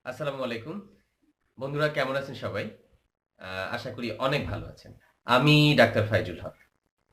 আসসালামু আলাইকুম। বন্ধুরা কেমন আছেন সবাই? আশা করি অনেক ভালো আছেন। আমি ডাক্তার ফাইজুল হক।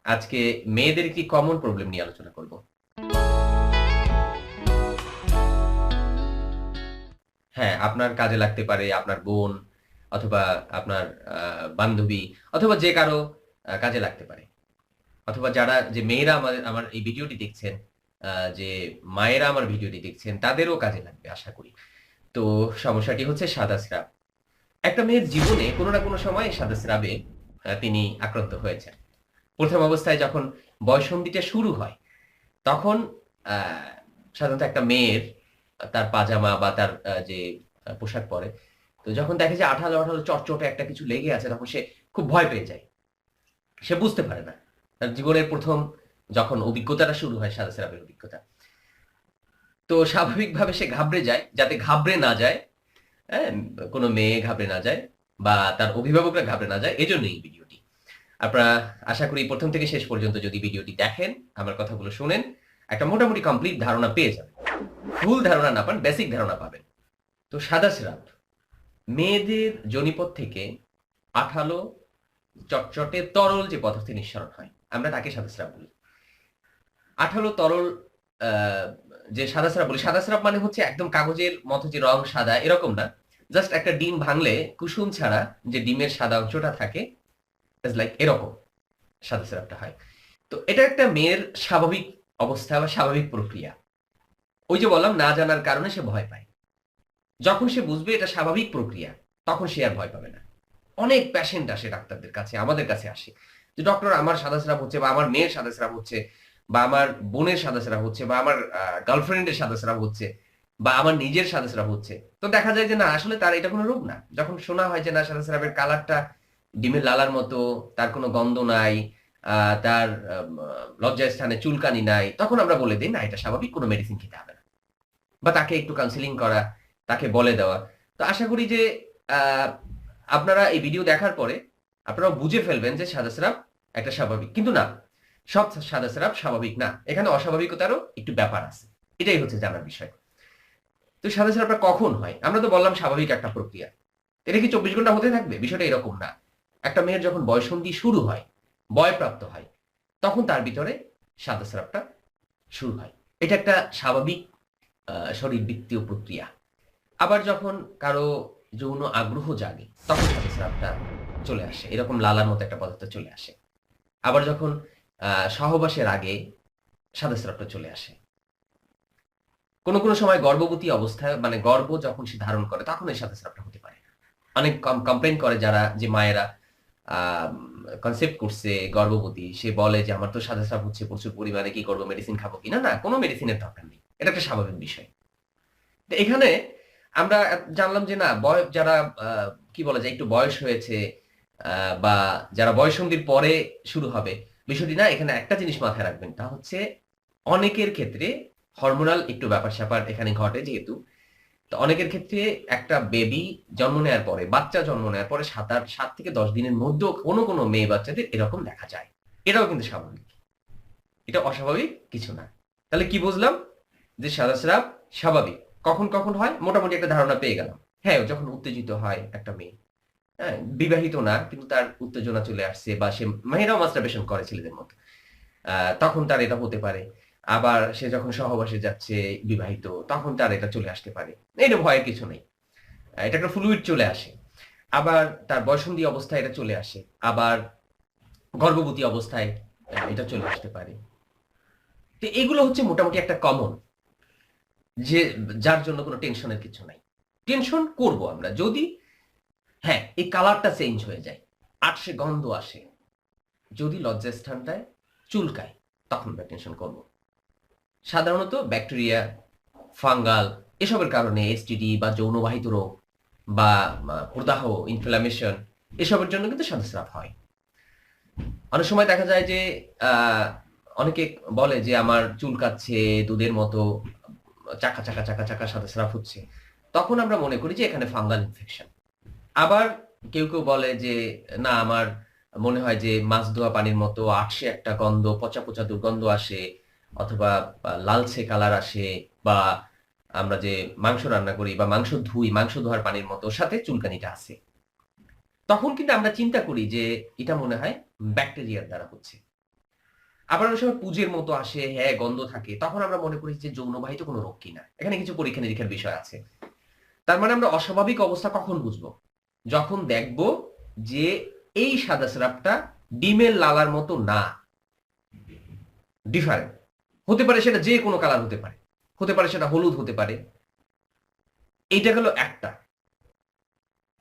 আজকে মেয়েদের একটি কমন প্রবলেম নিয়ে আলোচনা করব। হ্যাঁ, আপনার কাজে লাগতে পারে আপনার বোন অথবা আপনার আ বান্ধবী অথবা যে কারো কাজে লাগতে পারে। অথবা যারা যে মেয়েরা আমার এই ভিডিওটি দেখছেন, আ যে মায়েরা আমার ভিডিওটি দেখছেন তাদেরও কাজে লাগবে আশা করি। তো সমস্যাটি হচ্ছে সাদা স্রাব। একটা মেয়ের জীবনে কোনো না কোনো সময় সাদা স্রাবে তিনি আক্রান্ত হয়েছেন। প্রথম অবস্থায় যখন বয়ঃসন্ধিটা শুরু হয়, তখন আ সাধারণত একটা মেয়ের তার পাজামা বা তার যে পোশাক পরে, তো যখন দেখে যে আঠালো, আঠালো চটচটে একটা কিছু লেগে আছে, তখন সে খুব ভয় পেয়ে যায়। সে বুঝতে পারে না। তার জীবনের ১ম যখন অভিজ্ঞতাটা শুরু হয় সাদা স্রাবের অভিজ্ঞতা। তো স্বাভাবিকভাবে সে ঘাবড়ে যায়, যাতে ঘাবড়ে না যায়, হ্যাঁ? কোনো মেয়ে ঘাবড়ে না যায় বা তার অভিভাবকরা ঘাবড়ে না যায়, এজন্য এই ভিডিওটি। আপনারা আশা করি ১ম থেকে শেষ পর্যন্ত যদি ভিডিওটি দেখেন, আমার কথাগুলো শোনেন, একটা মোটামুটি কমপ্লিট ধারণা পেয়ে যাবেন। ফুল ধারণা না পান, বেসিক ধারণা পাবেন। তো সাদা স্রাব, মেয়েদের যোনিপথ থেকে আঠালো, চটচটে, তরল যে পদার্থ নিঃসরণ হয়, আমরা তাকে সাদা স্রাব বলি। আঠালো তরল আ যে সাদা স্রাব বলি, সাদা স্রাব মানে হচ্ছে একদম কাগজের মতো যে রং সাদা এরকম না। জাস্ট একটা ডিম ভাঙলে কুসুম ছাড়া যে ডিমের সাদা অংশটা থাকে, ইটস লাইক এরকম সাদা স্রাবটা হয়। তো এটা একটা মেয়ের স্বাভাবিক অবস্থা বা স্বাভাবিক প্রক্রিয়া। ওই যে বললাম না জানার কারণে সে ভয় পায়। যখন সে বুঝবে এটা স্বাভাবিক প্রক্রিয়া, তখন সে আর ভয় পাবে না। অনেক পেশেন্ট আসে ডাক্তারদের কাছে, আমাদের কাছে আসে। যে ডক্টর আমার সাদাস্রাব হচ্ছে বা আমার মেয়ের সাদাস্রাব হচ্ছে বা আমার বোনের সাদাস্রাব হচ্ছে বা আমার গার্লফ্রেন্ডের সাদাস্রাব হচ্ছে বা আমার নিজের সাদাস্রাব হচ্ছে। তো দেখা যায় যে না আসলে তার এটা কোনো রোগ না। যখন শোনা হয় যে না সাদাস্রাবের কালারটা ডিমের লালার মতো, তার কোনো গন্ধ নাই, আ তার লজ্জাস্থানে চুলকানি নাই, তখন আমরা বলে দেই না এটা স্বাভাবিক কোনো মেডিসিন খেতে হবে না। বা তাকে একটু কাউন্সেলিং করা, তাকে বলে দেওয়া। তো আশা করি যে আ আপনারা এই ভিডিও দেখার পরে আপনারাও বুঝে ফেলবেন যে সাদা স্রাব একটা স্বাভাবিক। কিন্তু না, সব সাদা স্রাব স্বাভাবিক না। এখানে অস্বাভাবিকতারও একটু ব্যাপার আছে। এটাই হচ্ছে জানার বিষয়। তো সাদা স্রাবটা কখন হয়? আমরা তো বললাম স্বাভাবিক একটা প্রক্রিয়া। এটা কি ২৪ ঘন্টা হতে থাকবে? বিষয়টা এরকম না। একটা মেয়ের যখন বয়ঃসন্ধি শুরু হয়, বয়ঃপ্রাপ্ত হয়, তখন তার ভিতরে সাদা স্রাবটা শুরু হয়। এটা একটা স্বাভাবিক শারীরবৃত্তীয় প্রক্রিয়া। আবার যখন কারো যৌন আগ্রহ জাগে, তখন সাদা চলে আসে। এরকম লালার মতো একটা পদার্থ চলে আসে। আবার যখন সহবাসের আগে সাদা স্রাবটা চলে আসে। কোনো সময় গর্ভবতী অবস্থায় মানে গর্ভ যখন সে ধারণ করে, তখন এই সাদা স্রাবটা হতে পারে। অনেক কমপ্লেইন করে যারা যে মায়েরা আম কনসেপ্ট করছে গর্ভবতী, সে বলে যে, "আমার তো সাদা স্রাব হচ্ছে প্রচুর পরিমাণে, কি করব? মেডিসিন খাবো কিনা?" না, কোন মেডিসিনের দরকার নেই। এটা একটা স্বাভাবিক বিষয়। তো এখানে আমরা জানলাম যে না যারা আ কি বলা যায় একটু বয়স হয়েছে আ বা যারা বয়ঃসন্ধির পরে শুরু হবে, বিষয়টি না এখানে একটা জিনিস মাথায় রাখবেন। তা হচ্ছে অনেকের ক্ষেত্রে হরমোনাল একটু ব্যাপার-স্যাপার এখানে ঘটে যেহেতু, তো অনেকের ক্ষেত্রে একটা বেবি জন্ম নেয়ার পরে, বাচ্চা জন্ম নেয়ার পরে ৭ থেকে ১০ দিনের মধ্যেও কোনো মেয়ে বাচ্চাদের এরকম দেখা যায়। এটাও কিন্তু স্বাভাবিক। এটা অস্বাভাবিক কিছু না। তাহলে কি বুঝলাম? যে সাদা স্রাব স্বাভাবিক। কখন হয়? মোটামুটি একটা ধারণা পেয়ে গেলাম। হ্যাঁ, যখন উত্তেজিত হয় একটা মেয়ে, হ্যাঁ? বিবাহিত না কিন্তু তার উত্তেজনা চলে আসছে বা সে মেয়েরাও মাস্টারবেশন করে ছেলেদের মতো। আ তখন তার এটা হতে পারে। আবার সে যখন সহবাসে যাচ্ছে বিবাহিত, তখন তার এটা চলে আসতে পারে। এটা ভয়ের কিছু নেই। এটা একটা ফ্লুইড চলে আসে। আবার তার বয়ঃসন্ধি অবস্থায় এটা চলে আসে। আবার গর্ভবতী অবস্থায় এটা চলে আসতে পারে। তো এগুলো হচ্ছে মোটামুটি একটা কমন। যে যার জন্য কোনো টেনশনের কিছু নাই। টেনশন করব আমরা যদি হ্যাঁ, এই কালারটা চেঞ্জ হয়ে যায়। আঁটশে গন্ধ আসে। যদি লজ্জাস্থানটায় চুলকায়, তখন আমরা টেনশন করব। সাধারণত ব্যাকটেরিয়া, ফাঙ্গাল এসবের কারণে এসটিডি বা যৌনবাহিত রোগ বা প্রদাহ, ইনফ্লামেশন এসবের জন্য কিন্তু সাদা হয়। অনেক সময় দেখা যায় যে আ অনেকে বলে যে আমার চুলকাচ্ছে, দুধের মতো চাকা সাদা স্রাব হচ্ছে। তখন আমরা মনে করি যে এখানে ফাঙ্গাল ইনফেকশন। আবার কেউ বলে যে না আমার মনে হয় যে মাছ ধোয়া পানির মতো আঁটশে একটা গন্ধ, পচা দুর্গন্ধ আসে অথবা লালচে কালার আসে বা আমরা যে মাংস রান্না করি বা মাংস ধুই, মাংস ধোয়ার পানির মতো ওর সাথে চুলকানিটা আছে। তখন কিন্তু আমরা চিন্তা করি যে এটা মনে হয় ব্যাকটেরিয়ার দ্বারা হচ্ছে। আবার অনেক সময় পুজের মতো আসে, হ্যাঁ গন্ধ থাকে, তখন আমরা মনে করি যে যৌনবাহিত কোনো রোগ কিনা। এখানে কিছু পরীক্ষা নিরীক্ষার বিষয় আছে। তার মানে আমরা অস্বাভাবিক অবস্থা কখন বুঝবো? যখন দেখব যে এই সাদা স্রাবটা ডিমের লালার মতো না, ডিফারেন্ট। হতে পারে সেটা যে কোনো কালার হতে পারে, হতে পারে সেটা হলুদ হতে পারে। এইটা হলো একটা।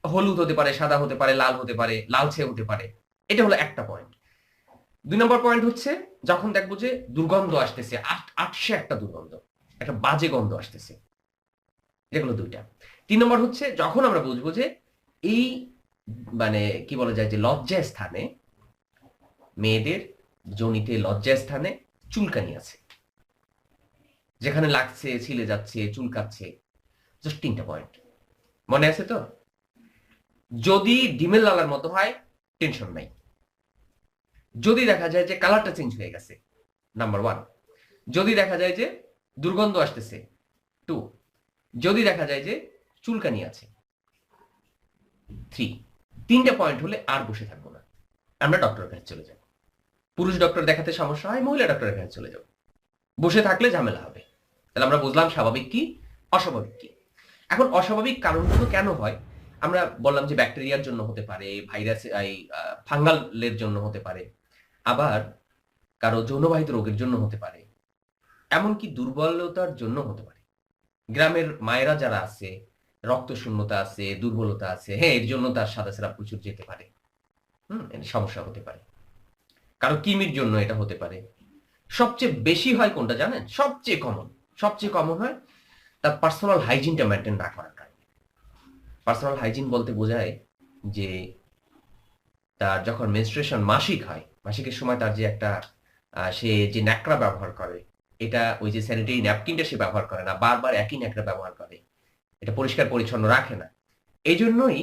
হলুদ হতে পারে, সাদা হতে পারে, লাল হতে পারে, লালচে হতে পারে। এটা হলো একটা পয়েন্ট। ২ নম্বর পয়েন্ট হচ্ছে যখন দেখবো যে দুর্গন্ধ আসতেছে, আটশে একটা দুর্গন্ধ, একটা বাজে গন্ধ আসতেছে। এগুলো ২টা। ৩ নম্বর হচ্ছে যখন আমরা বুঝবো যে এই মানে কি বলা যায় যে লজ্জা স্থানে, মেয়েদের যোনিতে লজ্জা স্থানে চুলকানি আছে, যেখানে লাগছে, ছিলে যাচ্ছে, চুলকাচ্ছে। জাস্ট ৩টা পয়েন্ট মনে আছে তো? যদি ডিমের লালার মতো হয়, টেনশন নাই। যদি দেখা যায় যে কালারটা চেঞ্জ হয়ে গেছে, নাম্বার 1। যদি দেখা যায় যে দুর্গন্ধ আসতেছে, 2। যদি দেখা যায় যে চুলকানি আছে, 3। ৩টা পয়েন্ট হলে আর বসে থাকবো না, আমরা ডক্টরের কাছে চলে যাব। পুরুষ ডক্টর দেখাতে সমস্যা হয়, মহিলা ডক্টরের কাছে চলে যাব। বসে থাকলে ঝামেলা হবে। তাহলে আমরা বুঝলাম স্বাভাবিক কি, অস্বাভাবিক কি। এখন অস্বাভাবিক কারণগুলো কেন হয়? আমরা বললাম যে ব্যাকটেরিয়ার জন্য হতে পারে, ভাইরাস, এই ফাঙ্গালের জন্য হতে পারে, আবার কারো যৌনবাহিত রোগের জন্য হতে পারে, এমনকি দুর্বলতার জন্য হতে পারে। গ্রামের মায়েরা যারা আছে, রক্ত শূন্যতা আছে, দুর্বলতা আছে, হ্যাঁ এর জন্য তার সাদা স্রাব প্রচুর যেতে পারে। এর সমস্যা হতে পারে। কারো কিমির জন্য এটা হতে পারে। সবচেয়ে বেশি হয় কোনটা জানেন? সবচেয়ে কমন হয় তার পার্সোনাল হাইজিনটা মেনটেন না করার কারণে। পার্সোনাল হাইজিন বলতে বোঝায় যে তার যখন মেনস্ট্রুয়েশন মাসিক হয়, মাসিকের সময় তার যে একটা সে যে ন্যাকড়া ব্যবহার করে, এটা ওই যে স্যানিটারি ন্যাপকিনটা সে ব্যবহার করে না, বারবার একই ন্যাকড়া ব্যবহার করে, এটা পরিষ্কার পরিচ্ছন্ন রাখে না। এই জন্যই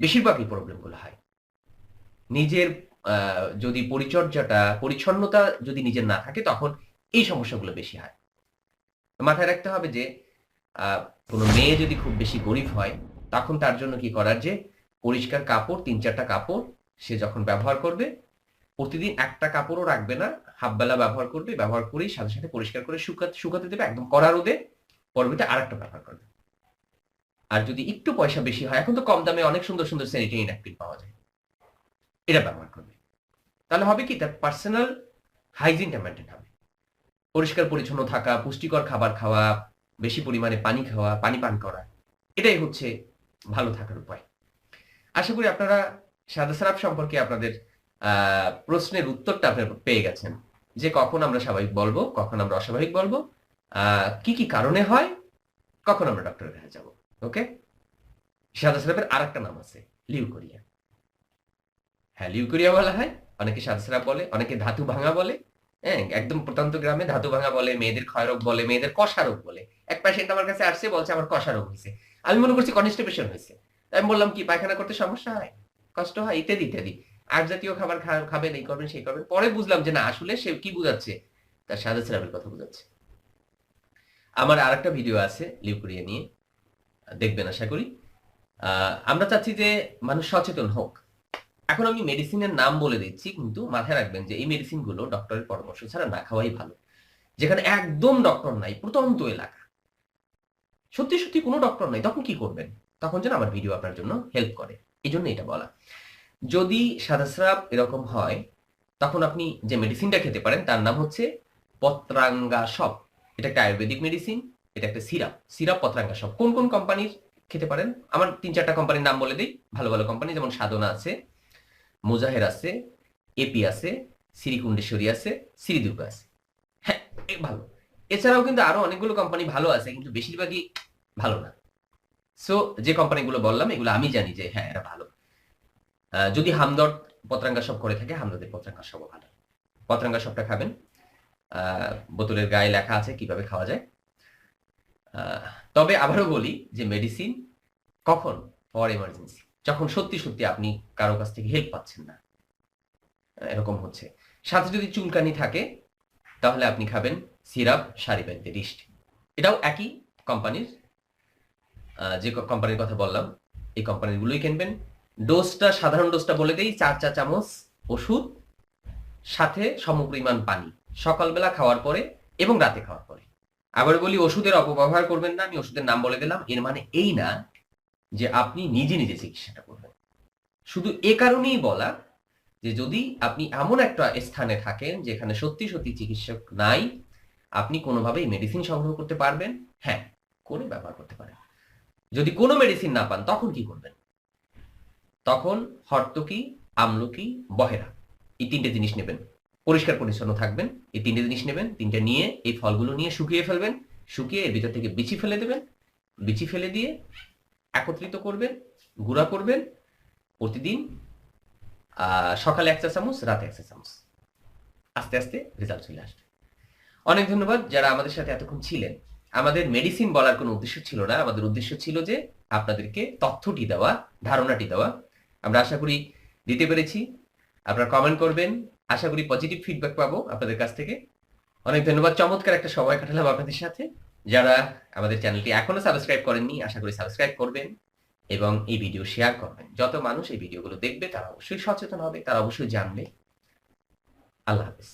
বেশিরভাগ এই প্রবলেমগুলো হয়। নিজের যদি পরিচ্ছন্নতা যদি নিজের না থাকে, তখন এই সমস্যাগুলো বেশি হয়। মাথায় রাখতে হবে যে কোনো মেয়ে যদি খুব বেশি গরিব হয়, তখন তার জন্য কি করার যে পরিষ্কার কাপড় ৩-৪টা কাপড় সে যখন ব্যবহার করবে, প্রতিদিন একটা কাপড়ও রাখবে না, হাফ বেলা ব্যবহার করবে, ব্যবহার করেই সাথে সাথে পরিষ্কার করে শুকাতে দেবে একদম কড়া রোদে, পরবর্তীতে আরেকটা ব্যবহার করবে। আর যদি একটু পয়সা বেশি হয়, এখন তো কম দামে অনেক সুন্দর সুন্দর স্যানিটারি ন্যাপকিন পাওয়া যায়, এটা ব্যবহার করবে। তাহলে হবে কি, তার পার্সোনাল হাইজিনটা মেনটেন হবে। পরিষ্কার পরিচ্ছন্ন থাকা, পুষ্টিকর খাবার খাওয়া, বেশি পরিমাণে পানি খাওয়া, পানি পান করা, এটাই হচ্ছে ভালো থাকার উপায়। আশা করি আপনারা সাদা স্রাব সম্পর্কে আপনাদের প্রশ্নের উত্তরটা আপনারা পেয়ে গেছেন, যে কখন আমরা স্বাভাবিক বলবো, কখন আমরা অস্বাভাবিক বলবো, কি কি কারণে হয়, কখন আমরা ডক্টরের কাছে যাব। ওকে? সাদা স্রাবের আরেকটা নাম আছে, লিউকোরিয়া। হ্যাঁ, লিউকোরিয়া বলা হয়, অনেকে সাদা স্রাব বলে, অনেকে ধাতু ভাঙা বলে। হ্যাঁ, একদম প্রত্যন্ত গ্রামে ধাতু ভাঙা বলে, মেয়েদের ক্ষয়রোগ বলে, মেয়েদের কষা রোগ বলে। এক পেশেন্ট আমার কাছে আসছে, বলছে আমার কষা রোগ হয়েছে। আমি মনে করছি কনস্টিপেশন হয়েছে। আমি বললাম কি পায়খানা করতে সমস্যা হয়, কষ্ট হয়, ইত্যাদি ইত্যাদি। আট জাতীয় খাবার খাবেন, এই করবেন সেই করবেন। পরে বুঝলাম যে না, আসলে সে কি বুঝাচ্ছে, তার সাদা স্রাবের কথা বুঝাচ্ছে। আমার আরেকটা ভিডিও আছে লিউকোরিয়া নিয়ে, দেখবেন আশা করি। আমরা চাচ্ছি যে মানুষ সচেতন হোক। এখন আমি মেডিসিনের নাম বলে দিচ্ছি, কিন্তু মাথায় রাখবেন যে এই মেডিসিনগুলো ডক্টরের পরামর্শ ছাড়া না খাওয়াই ভালো। যেখানে একদম ডক্টর নাই, প্রত্যন্ত এলাকা, সত্যি সত্যি কোনো ডক্টর নাই, তখন কি করবেন? তখন যেন আমার ভিডিও আপনার জন্য হেল্প করে, এই জন্য এটা বলা। যদি সাদাস্রাব এরকম হয়, তখন আপনি যে মেডিসিনটা খেতে পারেন তার নাম হচ্ছে পত্রাঙ্গাসব। এটা একটা আয়ুর্বেদিক মেডিসিন, এটা একটা সিরাপ পত্রাঙ্গাসব। কোন কোন কোম্পানির খেতে পারেন? আমার ৩-৪টা কোম্পানির নাম বলে দিই, ভালো ভালো কোম্পানি, যেমন সাধনা আছে, মুজাহের আছে, এপি আছে, শ্রীকুণ্ডেশ্বরী আছে, শ্রীদুর্গা আছে। হ্যাঁ, ভালো। এছাড়াও কিন্তু আরো অনেকগুলো কোম্পানি ভালো আছে, কিন্তু বেশিরভাগই ভালো না। সো যে কোম্পানিগুলো বললাম এগুলো আমি জানি যে হ্যাঁ এটা ভালো। যদি হামদর্দ পত্রাঙ্গা সব করে থাকে, হামদর্দের পত্রাঙ্গা সবও ভালো। পত্রাঙ্গা সবটা খাবেন, বোতলের গায়ে লেখা আছে কিভাবে খাওয়া যায়। তবে আবারও বলি যে মেডিসিন কখন? ফর এমার্জেন্সি, যখন সত্যি সত্যি আপনি কারো কাছ থেকে হেল্প পাচ্ছেন না, এরকম হচ্ছে। সাথে যদি চুলকানি থাকে, তাহলে আপনি খাবেন সিরাপ সারিবেন্তে রিস্ট। এটাও একই কোম্পানির, যে কোম্পানির কথা বললাম এই কোম্পানিগুলোই কিনবেন। ডোজটা, সাধারণ ডোজটা বলে দেই, 4 চা চামচ ওষুধ সাথে সমপরিমাণ পানি, সকালবেলা খাওয়ার পরে এবং রাতে খাওয়ার পরে। আবার বলি, ওষুধের অপব্যবহার করবেন না। আমি ওষুধের নাম বলে দিলাম, এর মানে এই না যে আপনি নিজে নিজে চিকিৎসাটা করবেন। শুধু এ কারণেই বলা যে যদি আপনি এমন একটা স্থানে থাকেন যেখানে সত্যি সত্যি চিকিৎসক নাই, আপনি কোনোভাবেই মেডিসিন সংগ্রহ করতে পারবেন, হ্যাঁ, করে ব্যবহার করতে পারেন। যদি কোনো মেডিসিন না পান তখন কি করবেন? তখন হর্তকি, আমলকি, বহেরা, এই 3টে জিনিস নেবেন। পরিষ্কার পরিচ্ছন্ন থাকবেন, এই 3টে জিনিস নেবেন। 3টে নিয়ে এই ফলগুলো নিয়ে শুকিয়ে ফেলবেন, শুকিয়ে এর ভিতর থেকে বিচি ফেলে দেবেন। বিচি ফেলে দিয়ে একত্রিত করবেন, গুঁড়া করবেন। প্রতিদিন সকালে 1 চা চামচ, রাতে 1 চা চামচ। আস্তে আস্তে রেজাল্ট চলে আসবে। অনেক ধন্যবাদ যারা আমাদের সাথে এতক্ষণ ছিলেন। আমাদের মেডিসিন বলার কোনো উদ্দেশ্য ছিল না, আমাদের উদ্দেশ্য ছিল যে আপনাদেরকে তথ্যটি দেওয়া, ধারণাটি দেওয়া। আমরা আশা করি দিতে পেরেছি। আপনারা কমেন্ট করবেন, আশা করি পজিটিভ ফিডব্যাক পাবো আপনাদের কাছ থেকে। অনেক ধন্যবাদ, চমৎকার একটা সময় কাটালাম আপনাদের সাথে। যারা আমাদের চ্যানেলটি এখনো সাবস্ক্রাইব করেননি, আশা করি সাবস্ক্রাইব করবেন এবং এই ভিডিও শেয়ার করবেন। যত মানুষ এই ভিডিওগুলো দেখবে তারা অবশ্যই সচেতন হবে, তারা অবশ্যই জানবে। আল্লাহ হাফেজ।